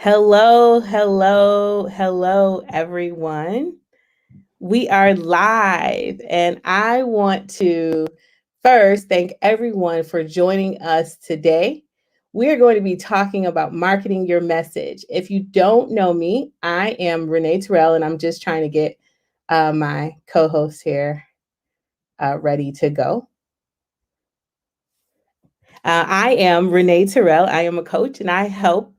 Hello, hello, hello, everyone. We are live, and I want to first thank everyone for joining us today. We are going to be talking about marketing your message. If you don't know me, I am Renee Terrell, and I'm just trying to get my co host here ready to go. I am Renee Terrell. I am a coach, and I help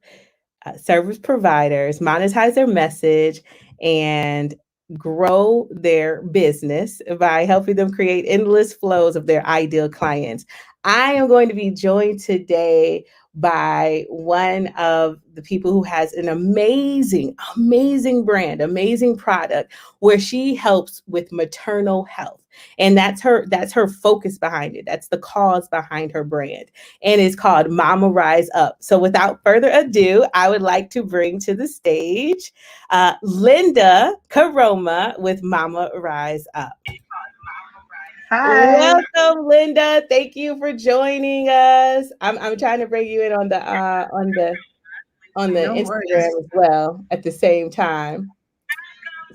service providers monetize their message and grow their business by helping them create endless flows of their ideal clients. I am going to be joined today by one of the people who has an amazing brand, amazing product where she helps with maternal health. And that's her focus behind it. That's the cause behind her brand, and it's called Mama Rise Up. So, without further ado, I would like to bring to the stage Linda Caroma with Mama Rise Up. Hi. Welcome, Linda. Thank you for joining us. I'm trying to bring you in on the No Instagram worries. as well at the same time.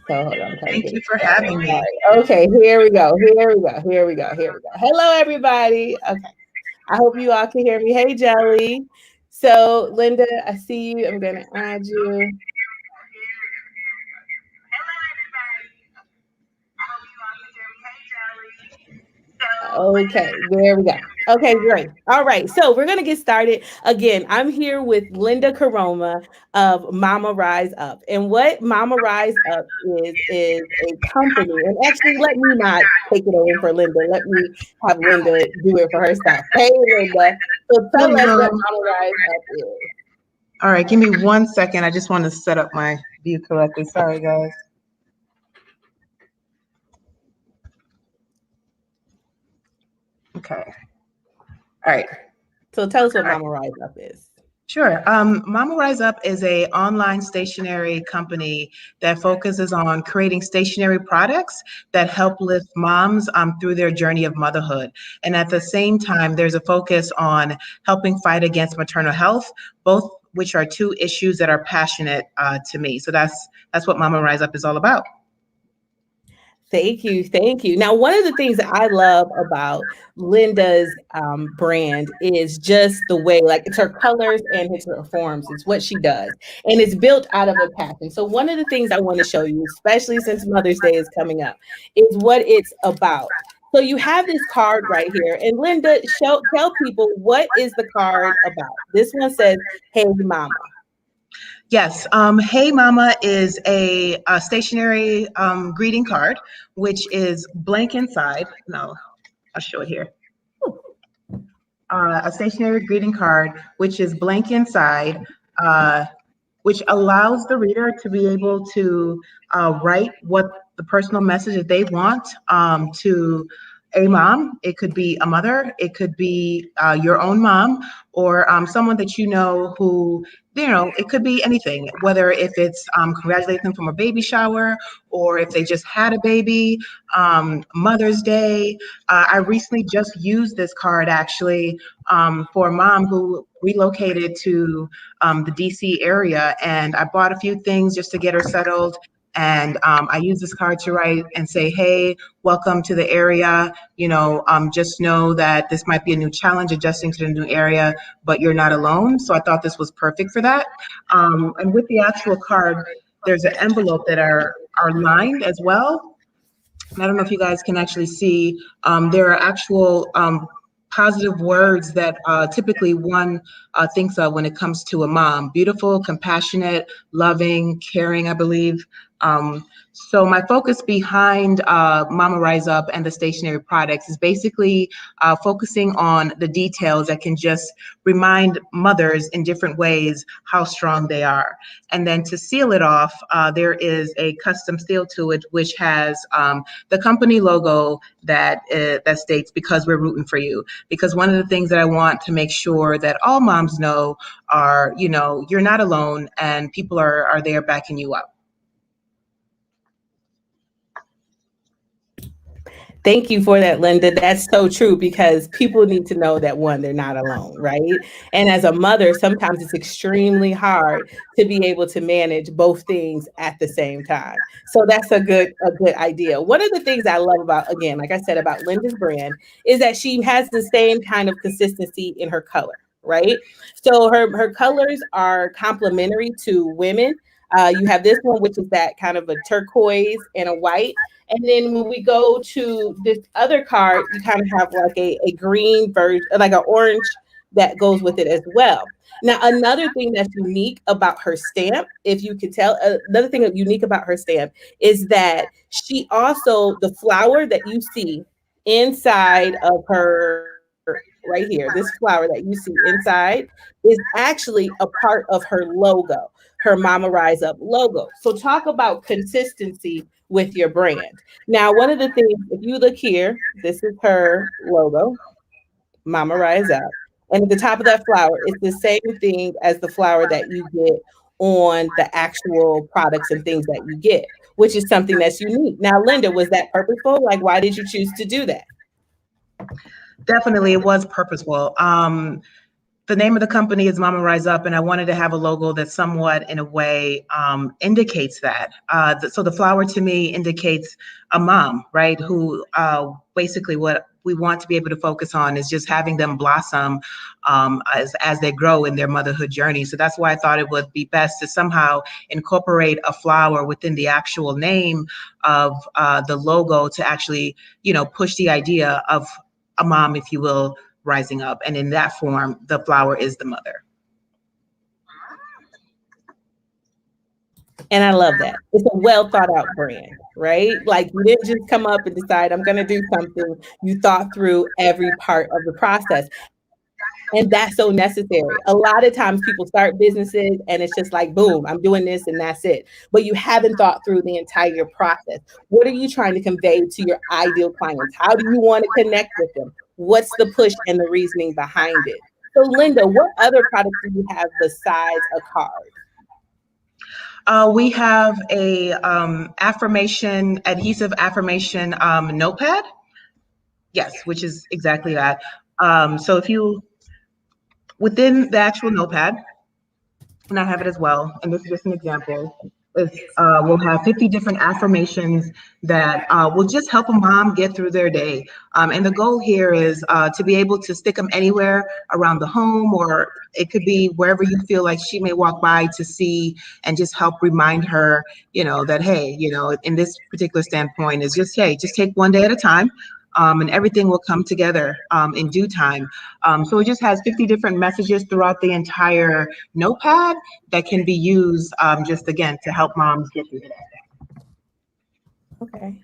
So hold on, I'm trying to Thank get you it for together. having me. All right. Okay, here we go. Here we go. Hello, everybody. Okay. I hope you all can hear me. Hey, Jelly. So, Linda, I see you. I'm going to add you. Okay, there we go. Okay, great. All right, so we're gonna get started. Again, I'm here with Linda Caroma of Mama Rise Up. And what Mama Rise Up is a company. And actually, let me not take it over for Linda. Let me have Linda do it for herself. Hey, Linda. So No, tell us what no. Mama Rise Up is. All right, give me 1 second. I just want to set up my view correctly. Sorry, guys. Okay. All right. So tell us what All right. Mama Rise Up is. Sure. Mama Rise Up is a online stationery company that focuses on creating stationery products that help lift moms through their journey of motherhood. And at the same time, there's a focus on helping fight against maternal health, both which are two issues that are passionate to me. So that's what Mama Rise Up is all about. Thank you. Thank you. Now, one of the things that I love about Linda's brand is just the way, like, it's her colors and it's her forms. It's what she does. And it's built out of a passion. So, one of the things I want to show you, especially since Mother's Day is coming up, is what it's about. So, you have this card right here. And Linda, tell people, what is the card about? This one says, Hey, Mama. Yes. Hey Mama is a stationary greeting card, which is blank inside. No, I'll show it here. A stationary greeting card, which is blank inside, uh, which allows the reader to be able to write what the personal message that they want to a mom. It could be a mother, it could be your own mom, or someone that you know who, it could be anything, whether if it's congratulating them from a baby shower or if they just had a baby, Mother's Day. I recently just used this card actually for a mom who relocated to the DC area, and I bought a few things just to get her settled. And I use this card to write and say, hey, welcome to the area. Just know that this might be a new challenge adjusting to the new area, but you're not alone. So I thought this was perfect for that. And with the actual card, there's an envelope that are lined as well. And I don't know if you guys can actually see, there are actual positive words that typically one thinks of when it comes to a mom: beautiful, compassionate, loving, caring, I believe. So my focus behind Mama Rise Up and the stationery products is basically focusing on the details that can just remind mothers in different ways how strong they are. And then to seal it off, there is a custom seal to it, which has the company logo that states, because we're rooting for you. Because one of the things that I want to make sure that all moms know are, you're not alone and people are there backing you up. Thank you for that, Linda. That's so true because people need to know that one, they're not alone, right? And as a mother, sometimes it's extremely hard to be able to manage both things at the same time. So that's a good idea. One of the things I love about, again, like I said about Linda's brand, is that she has the same kind of consistency in her color, right? So her colors are complementary to women. You have this one, which is that kind of a turquoise and a white. And then when we go to this other card, you kind of have like a green version, like an orange that goes with it as well. Now, another thing that's unique about her stamp, if you could tell, another thing that's unique about her stamp is that she also, the flower that you see inside of her right here, this flower that you see inside is actually a part of her logo, her Mama Rise Up logo. So talk about consistency with your brand. Now, one of the things, if you look here, this is her logo, Mama Rise Up. And at the top of that flower, it's the same thing as the flower that you get on the actual products and things that you get, which is something that's unique. Now, Linda, was that purposeful? Like, why did you choose to do that? Definitely, it was purposeful. The name of the company is Mama Rise Up, and I wanted to have a logo that somewhat, in a way, indicates that. So the flower to me indicates a mom, right? Who basically what we want to be able to focus on is just having them blossom as they grow in their motherhood journey. So that's why I thought it would be best to somehow incorporate a flower within the actual name of the logo to actually, push the idea of a mom, if you will, rising up. And in that form, the flower is the mother. And I love that. It's a well thought out brand, right? Like you didn't just come up and decide, I'm going to do something. You thought through every part of the process. And that's so necessary. A lot of times people start businesses and it's just like, boom, I'm doing this and that's it. But you haven't thought through the entire process. What are you trying to convey to your ideal clients? How do you want to connect with them? What's the push and the reasoning behind it? So, Linda, what other products do you have besides a card? We have a adhesive affirmation notepad. Yes, which is exactly that. So if you, within the actual notepad, and I have it as well, and this is just an example, is we'll have 50 different affirmations that will just help a mom get through their day. And the goal here is to be able to stick them anywhere around the home, or it could be wherever you feel like she may walk by to see, and just help remind her, that, hey, in this particular standpoint is just, hey, just take one day at a time. And everything will come together in due time. So it just has 50 different messages throughout the entire notepad that can be used just, again, to help moms get through the day. Okay.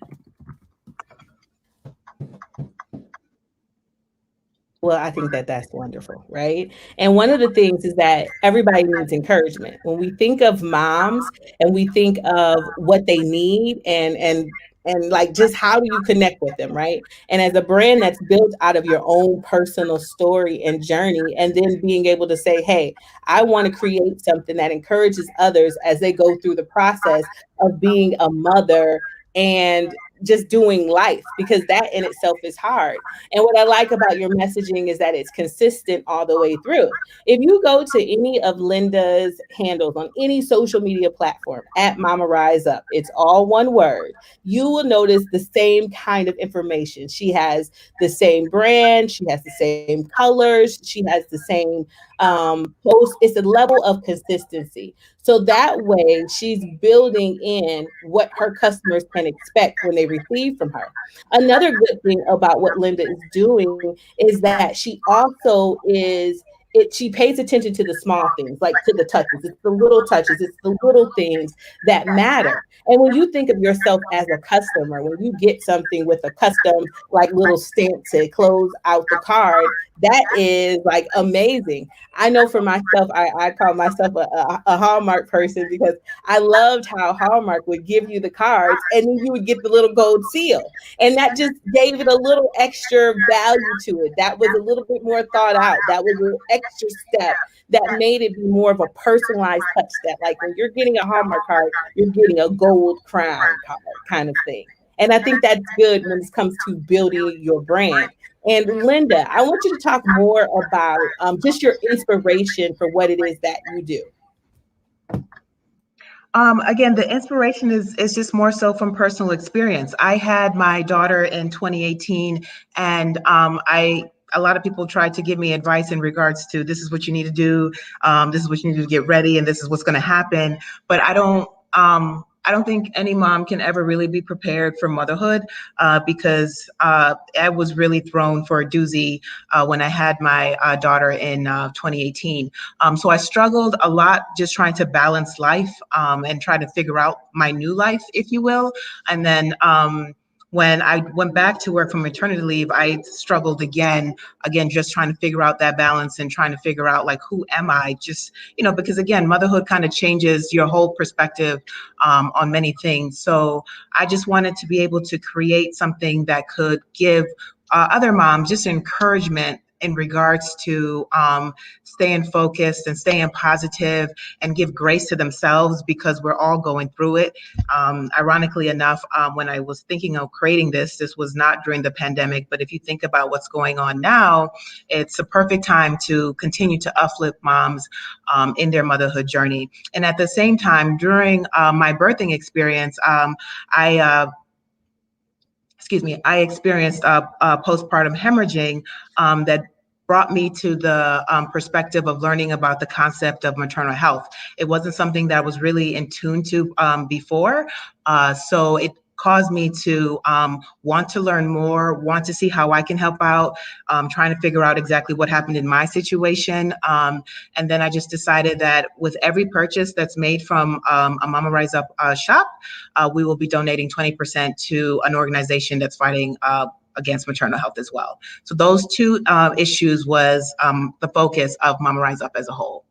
Well, I think that that's wonderful, right? And one of the things is that everybody needs encouragement. When we think of moms and we think of what they need and like just how do you connect with them, right? And as a brand that's built out of your own personal story and journey, and then being able to say, hey, I want to create something that encourages others as they go through the process of being a mother and just doing life, because that in itself is hard. And what I like about your messaging is that it's consistent all the way through. If you go to any of Linda's handles on any social media platform at Mama Rise Up, it's all one word. You will notice the same kind of information. She has the same brand, she has the same colors, she has the same post. It's a level of consistency. So that way she's building in what her customers can expect when they receive from her. Another good thing about what Linda is doing is that she also she pays attention to the small things, like to the touches. It's the little touches, it's the little things that matter. And when you think of yourself as a customer, when you get something with a custom like little stamp to close out the card, that is like amazing. I know for myself, I call myself a Hallmark person because I loved how Hallmark would give you the cards and then you would get the little gold seal. And that just gave it a little extra value to it. That was a little bit more thought out. That was an extra step that made it be more of a personalized touch, that like when you're getting a Hallmark card, you're getting a gold crown card kind of thing. And I think that's good when it comes to building your brand. And Linda, I want you to talk more about just your inspiration for what it is that you do. Again, the inspiration is just more so from personal experience. I had my daughter in 2018, and a lot of people tried to give me advice in regards to this is what you need to do, this is what you need to get ready, and this is what's going to happen. But I don't think any mom can ever really be prepared for motherhood because I was really thrown for a doozy when I had my daughter in 2018. So I struggled a lot just trying to balance life and try to figure out my new life, if you will. And then when I went back to work from maternity leave, I struggled again, just trying to figure out that balance and trying to figure out like, who am I? Just, because again, motherhood kind of changes your whole perspective on many things. So I just wanted to be able to create something that could give other moms just encouragement in regards to staying focused and staying positive and give grace to themselves because we're all going through it. Ironically enough, when I was thinking of creating this was not during the pandemic, but if you think about what's going on now, it's a perfect time to continue to uplift moms in their motherhood journey. And at the same time, during my birthing experience, I experienced postpartum hemorrhaging that brought me to the perspective of learning about the concept of maternal health. It wasn't something that I was really in tune to before. So it caused me to want to learn more, want to see how I can help out, trying to figure out exactly what happened in my situation. And then I just decided that with every purchase that's made from a Mama Rise Up shop, we will be donating 20% to an organization that's fighting against maternal health as well. So those two issues was the focus of Mama Rise Up as a whole.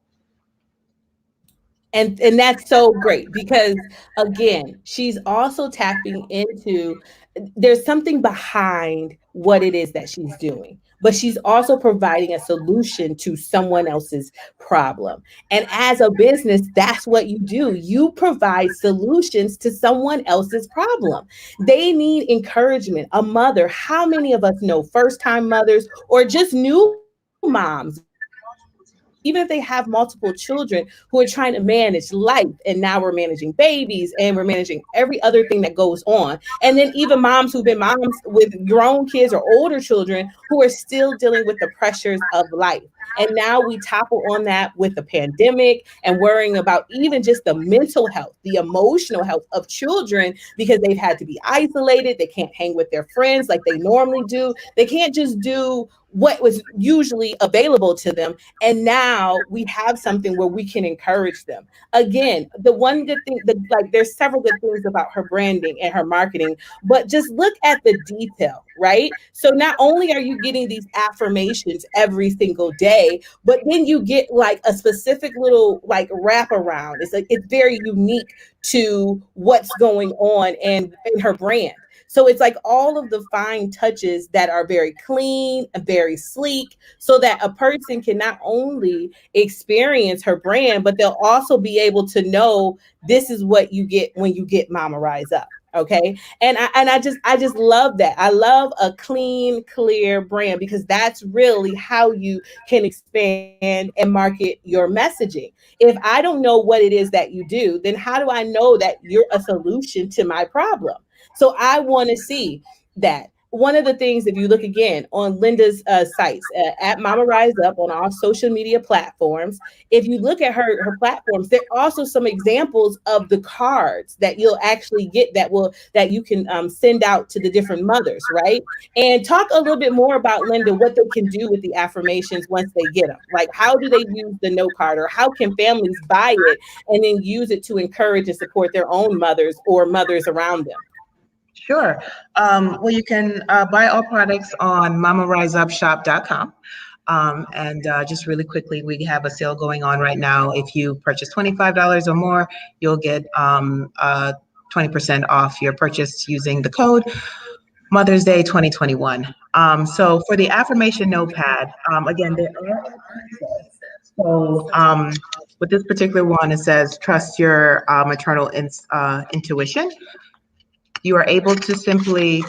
And that's so great because again, she's also tapping into, there's something behind what it is that she's doing, but she's also providing a solution to someone else's problem. And as a business, that's what you do. You provide solutions to someone else's problem. They need encouragement. A mother, how many of us know first-time mothers or just new moms, even if they have multiple children who are trying to manage life, and now we're managing babies and we're managing every other thing that goes on. And then even moms who've been moms with grown kids or older children who are still dealing with the pressures of life. And now we topple on that with the pandemic and worrying about even just the mental health, the emotional health of children because they've had to be isolated. They can't hang with their friends like they normally do. They can't just do what was usually available to them. And now we have something where we can encourage them. Again, the one good thing, there's several good things about her branding and her marketing, but just look at the detail, right? So not only are you getting these affirmations every single day, but then you get like a specific little like wraparound. It's very unique to what's going on in her brand. So it's like all of the fine touches that are very clean and very sleek so that a person can not only experience her brand, but they'll also be able to know this is what you get when you get Mama Rise Up. Okay. And I just love that. I love a clean, clear brand because that's really how you can expand and market your messaging. If I don't know what it is that you do, then how do I know that you're a solution to my problem? So I want to see that. One of the things, if you look again on Linda's sites at Mama Rise Up on all social media platforms, if you look at her platforms, there are also some examples of the cards that you'll actually get that you can send out to the different mothers, right? And talk a little bit more about, Linda, what they can do with the affirmations once they get them. Like, how do they use the note card, or how can families buy it and then use it to encourage and support their own mothers or mothers around them? Sure. Well, you can buy all products on mamariseupshop.com. And just really quickly, we have a sale going on right now. If you purchase $25 or more, you'll get 20% off your purchase using the code Mother's Day 2021. So for the affirmation notepad, again, there are so with this particular one, it says, trust your maternal intuition. You are able to simply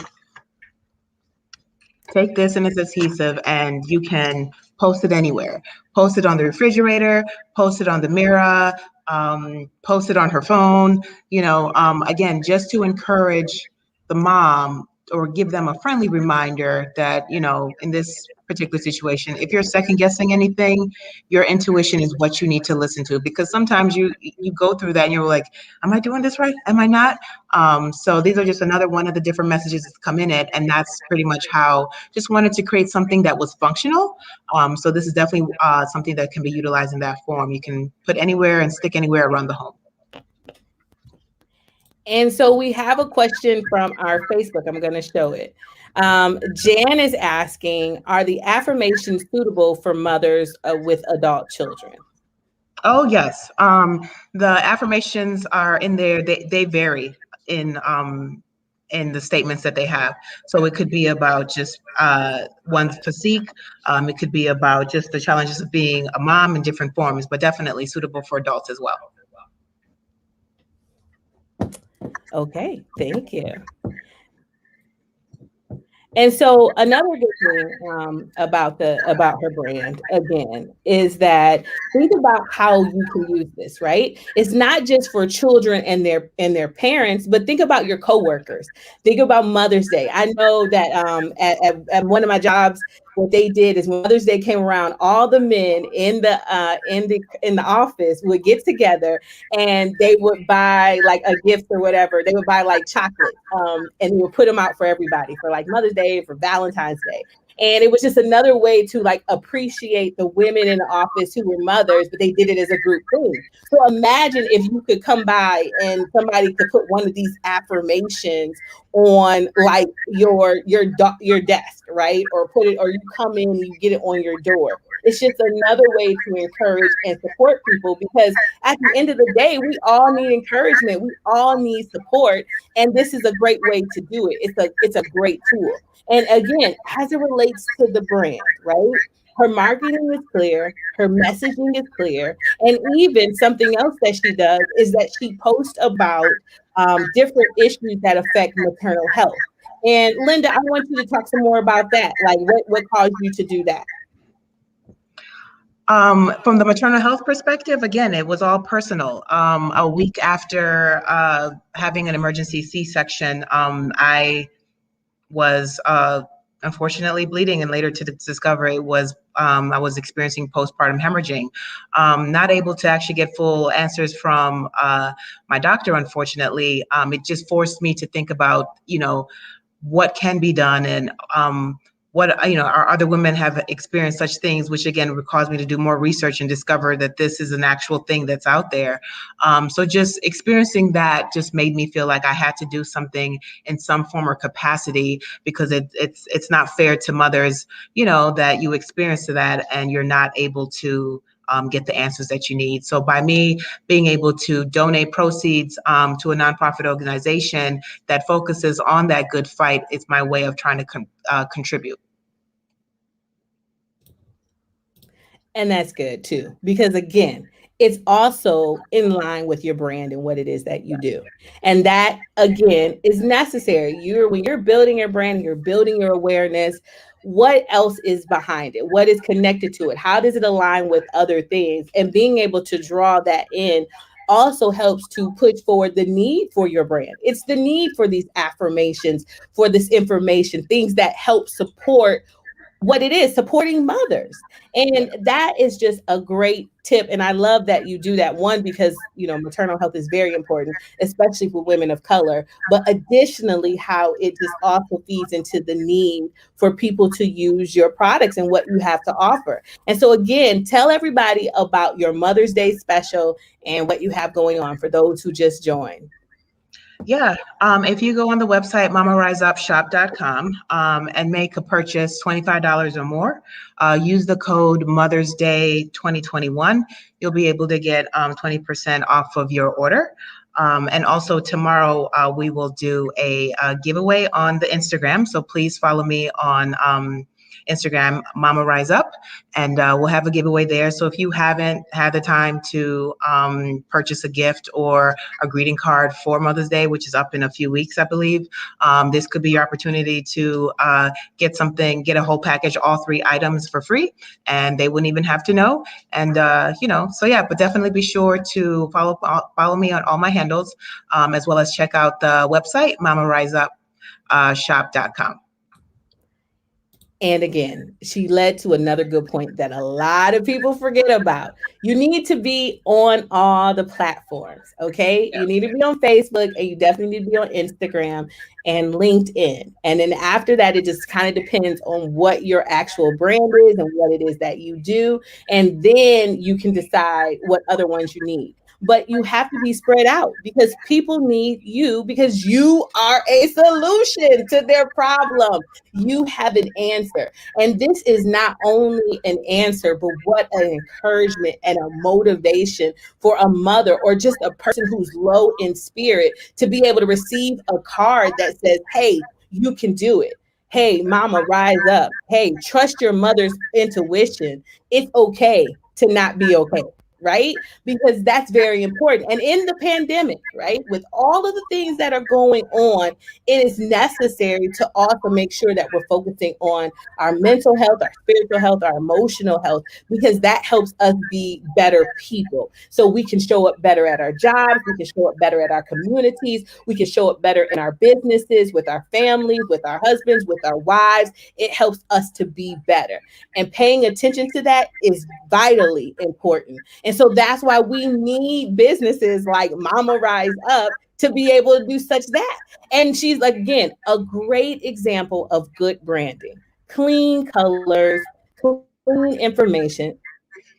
take this and its adhesive, and you can post it anywhere. Post it on the refrigerator, post it on the mirror, post it on her phone, again, just to encourage the mom or give them a friendly reminder that, in this particular situation, if you're second guessing anything, your intuition is what you need to listen to, because sometimes you go through that and you're like, am I doing this right? Am I not? So these are just another one of the different messages that's come in it. And that's pretty much how, just wanted to create something that was functional. So this is definitely something that can be utilized in that form. You can put anywhere and stick anywhere around the home. And so we have a question from our Facebook. I'm going to show it. Jan is asking, are the affirmations suitable for mothers with adult children? Oh, yes. The affirmations are in there. They vary in the statements that they have. So it could be about just one's physique. It could be about just the challenges of being a mom in different forms, but definitely suitable for adults as well. Okay, thank you. And so another good thing about her brand, again, is that think about how you can use this, right? It's not just for children and their parents, but think about your coworkers. Think about Mother's Day. I know that at one of my jobs, what they did is when Mother's Day came around, all the men in the office would get together and they would buy like a gift or whatever. They would buy like chocolate, and they would put them out for everybody for like Mother's Day, for Valentine's Day. And it was just another way to like appreciate the women in the office who were mothers, but they did it as a group thing. So imagine if you could come by and somebody could put one of these affirmations on like your desk, right? Or you come in and you get it on your door. It's just another way to encourage and support people, because at the end of the day, we all need encouragement. We all need support. And this is a great way to do it. It's a great tool. And again, as it relates to the brand, right? Her marketing is clear, her messaging is clear, and even something else that she does is that she posts about different issues that affect maternal health. And Linda, I want you to talk some more about that. Like what caused you to do that? From the maternal health perspective, again, it was all personal. A week after having an emergency C-section, I was unfortunately bleeding, and later to discover it was I was experiencing postpartum hemorrhaging. Not able to actually get full answers from my doctor, unfortunately. It just forced me to think about, what can be done, and what, our other women have experienced such things, which again caused me to do more research and discover that this is an actual thing that's out there. So just experiencing that just made me feel like I had to do something in some form or capacity, because it's not fair to mothers, that you experience that and you're not able to get the answers that you need. So by me being able to donate proceeds to a nonprofit organization that focuses on that good fight, it's my way of trying to contribute. And that's good too, because again, it's also in line with your brand and what it is that you do. And that again is necessary. When you're building your brand, you're building your awareness. What else is behind it? What is connected to it? How does it align with other things? And being able to draw that in also helps to push forward the need for your brand. It's the need for these affirmations, for this information, things that help support what it is, supporting mothers. And that is just a great tip. And I love that you do that. One, because, maternal health is very important, especially for women of color, but additionally, how it just also feeds into the need for people to use your products and what you have to offer. And so again, tell everybody about your Mother's Day special and what you have going on for those who just joined. Yeah, if you go on the website, mamariseupshop.com, and make a purchase $25 or more, use the code Mother's Day 2021, you'll be able to get 20% off of your order. And also tomorrow, we will do a giveaway on the Instagram. So please follow me on Instagram, Mama Rise Up, and we'll have a giveaway there. So if you haven't had the time to purchase a gift or a greeting card for Mother's Day, which is up in a few weeks, I believe, this could be your opportunity to get a whole package, all 3 items for free, and they wouldn't even have to know. And so yeah, but definitely be sure to follow me on all my handles, as well as check out the website, MamaRiseUpShop.com. And again, she led to another good point that a lot of people forget about. You need to be on all the platforms, okay? You need to be on Facebook, and you definitely need to be on Instagram and LinkedIn. And then after that, it just kind of depends on what your actual brand is and what it is that you do. And then you can decide what other ones you need. But you have to be spread out because people need you because you are a solution to their problem. You have an answer. And this is not only an answer, but what an encouragement and a motivation for a mother or just a person who's low in spirit to be able to receive a card that says, hey, you can do it. Hey, mama, rise up. Hey, trust your mother's intuition. It's okay to not be okay. Right? Because that's very important. And in the pandemic, right, with all of the things that are going on, it is necessary to also make sure that we're focusing on our mental health, our spiritual health, our emotional health, because that helps us be better people. So we can show up better at our jobs, we can show up better at our communities, we can show up better in our businesses, with our families, with our husbands, with our wives. It helps us to be better. And paying attention to that is vitally important. And so that's why we need businesses like Mama Rise Up to be able to do such that. And she's, again, a great example of good branding, clean colors, clean information.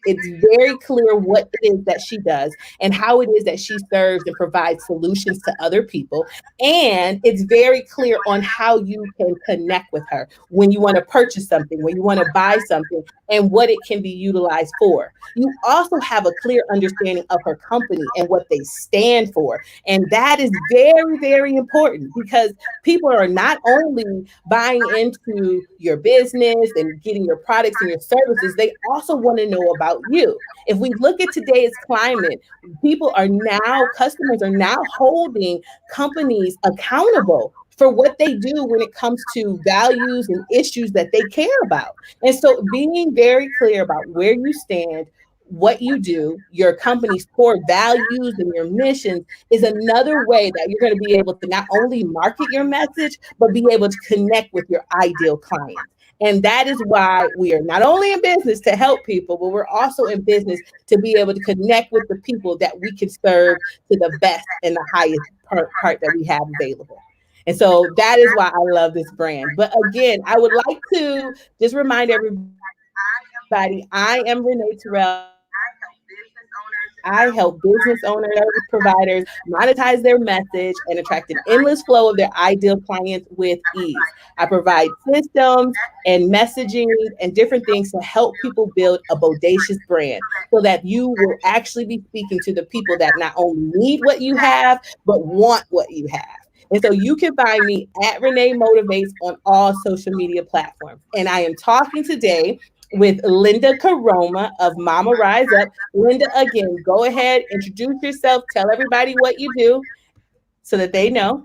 It's very clear what it is that she does and how it is that she serves and provides solutions to other people. And it's very clear on how you can connect with her when you want to purchase something, when you want to buy something, and what it can be utilized for. You also have a clear understanding of her company and what they stand for. And that is very, very important because people are not only buying into your business and getting your products and your services, they also want to know about you. If we look at today's climate, customers are now holding companies accountable for what they do when it comes to values and issues that they care about. And so being very clear about where you stand, what you do, your company's core values and your missions is another way that you're going to be able to not only market your message, but be able to connect with your ideal clients. And that is why we are not only in business to help people, but we're also in business to be able to connect with the people that we can serve to the best and the highest part that we have available. And so that is why I love this brand. But again, I would like to just remind everybody, I am Renee Terrell. I help business owners, service providers monetize their message and attract an endless flow of their ideal clients with ease. I provide systems and messaging and different things to help people build a bodacious brand so that you will actually be speaking to the people that not only need what you have, but want what you have. And so you can find me at Renee Motivates on all social media platforms. And I am talking today with Linda Caroma of Mama Rise Up. Linda, again, go ahead, introduce yourself, tell everybody what you do so that they know.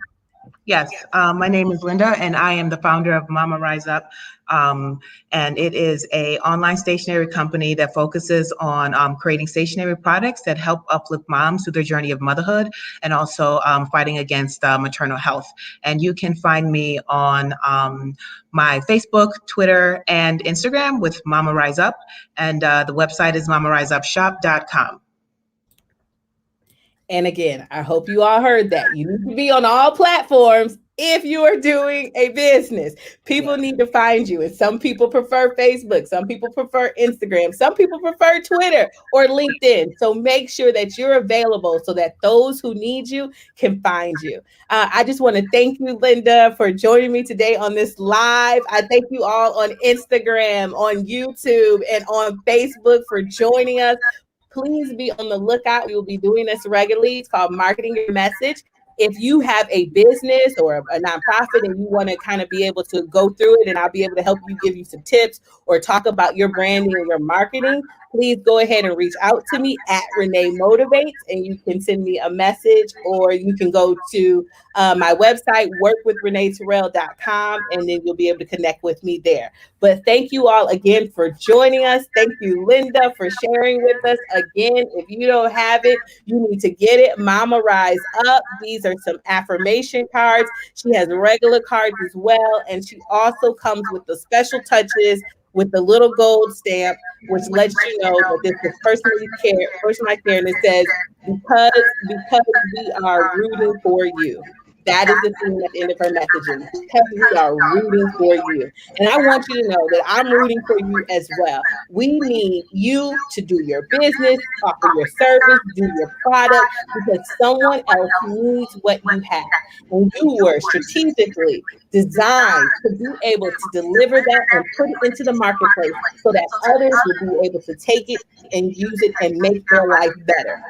Yes, my name is Linda, and I am the founder of Mama Rise Up. And it is an online stationery company that focuses on creating stationery products that help uplift moms through their journey of motherhood and also fighting against maternal health. And you can find me on my Facebook, Twitter, and Instagram with Mama Rise Up. And the website is MamaRiseUpShop.com. And again, I hope you all heard that. You need to be on all platforms if you are doing a business. People need to find you. And some people prefer Facebook. Some people prefer Instagram. Some people prefer Twitter or LinkedIn. So make sure that you're available so that those who need you can find you. I just want to thank you, Linda, for joining me today on this live. I thank you all on Instagram, on YouTube, and on Facebook for joining us. Please be on the lookout. We will be doing this regularly. It's called Marketing Your Message. if you have a business or a nonprofit and you want to kind of be able to go through it, and I'll be able to help you, give you some tips or talk about your branding and your marketing, please go ahead and reach out to me at Renee Motivates, and you can send me a message, or you can go to my website, workwithreneeterrell.com, and then you'll be able to connect with me there. But thank you all again for joining us. Thank you, Linda, for sharing with us. Again, if you don't have it, you need to get it. Mama Rise Up. These are some affirmation cards. She has regular cards as well, and she also comes with the special touches with the little gold stamp, which lets you know that this is personalized care, and it says, because we are rooting for you. That is the thing at the end of her messaging, because we are rooting for you. And I want you to know that I'm rooting for you as well. We need you to do your business, offer your service, do your product, because someone else needs what you have. And you were strategically designed to be able to deliver that and put it into the marketplace so that others will be able to take it and use it and make their life better.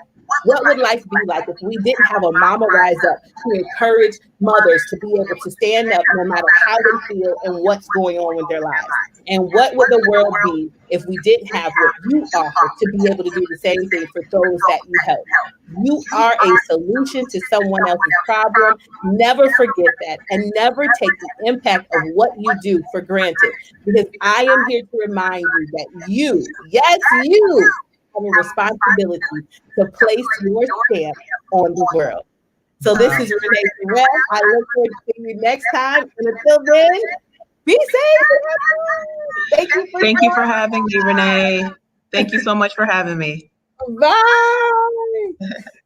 What would life be like if we didn't have a Mama Rise Up to encourage mothers to be able to stand up no matter how they feel and what's going on with their lives? And what would the world be if we didn't have what you offer to be able to do the same thing for those that you help? You are a solution to someone else's problem. Never forget that, and never take the impact of what you do for granted, because I am here to remind you that you, yes, you, have a responsibility to place your stamp on the world. So this is Renee Terrell. I look forward to seeing you next time. And until then, be safe. Thank you for having me, Renee. Thank you so much for having me. Bye.